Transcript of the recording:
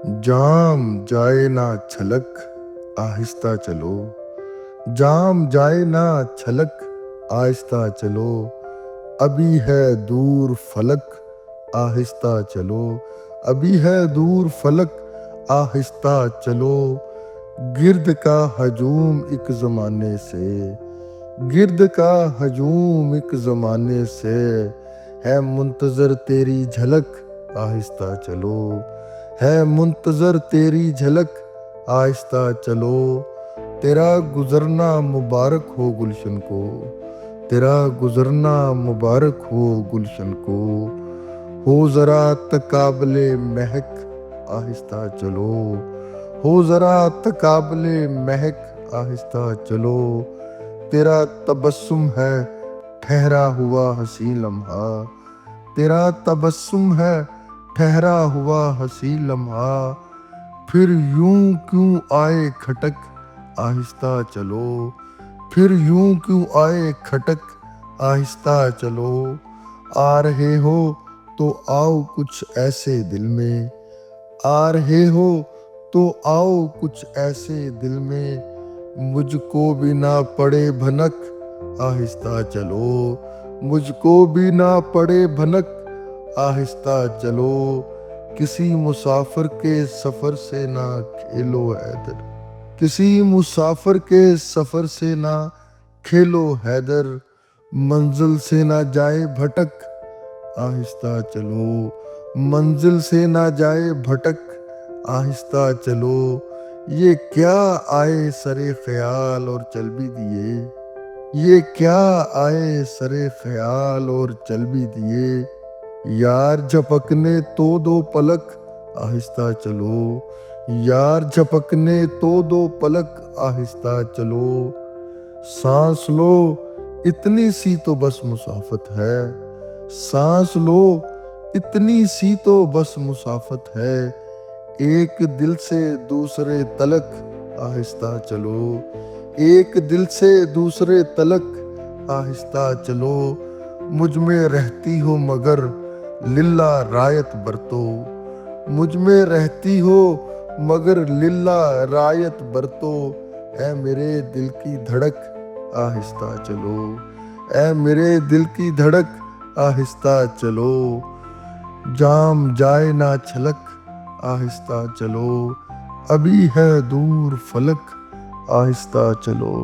جام جائے نہ چھلک آہستہ چلو، جام جائے نہ چھلک آہستہ چلو، ابھی ہے دور فلک آہستہ چلو، ابھی ہے دور فلک آہستہ چلو، گرد کا ہجوم ایک زمانے سے، گرد کا ہجوم ایک زمانے سے، ہے منتظر تیری جھلک آہستہ چلو، ہے منتظر تیری جھلک آہستہ چلو، تیرا گزرنا مبارک ہو گلشن کو، تیرا گزرنا مبارک ہو گلشن کو، ہو ذرا تقابل مہک آہستہ چلو، ہو ذرا تقابل مہک آہستہ چلو، تیرا تبسم ہے ٹھہرا ہوا حسین لمحہ، تیرا تبسم ہے ٹھہرا ہوا حسین لمحہ، پھر یوں کیوں آئے کھٹک آہستہ چلو، پھر یوں کیوں آئے کھٹک آہستہ چلو، آ رہے ہو تو آؤ کچھ ایسے دل میں، آ رہے ہو تو آؤ کچھ ایسے دل میں، مجھ کو بھی نہ پڑے بھنک آہستہ چلو، مجھ کو بھی نہ پڑے بھنک آہستہ چلو، کسی مسافر کے سفر سے نہ کھیلو حیدر، کسی مسافر کے سفر سے نہ کھیلو حیدر، منزل سے نہ جائے بھٹک آہستہ چلو، منزل سے نہ جائے بھٹک آہستہ چلو، یہ کیا آئے سرے خیال اور چل بھی دیے، یہ کیا آئے سرے خیال اور چل بھی دیے، یار جھپکنے تو دو پلک آہستہ چلو، یار جھپکنے تو دو پلک آہستہ چلو، سانس لو اتنی سی تو بس مسافت ہے، سانس لو اتنی سی تو بس مسافت ہے، ایک دل سے دوسرے تلک آہستہ چلو، ایک دل سے دوسرے تلک آہستہ چلو، مجھ میں رہتی ہو مگر للہ رایت برتو، مجھ میں رہتی ہو مگر للہ رایت برتو، اے میرے دل کی دھڑک آہستہ چلو، اے میرے دل کی دھڑک آہستہ چلو، جام جائے نہ چھلک آہستہ چلو، ابھی ہے دور فلک آہستہ چلو۔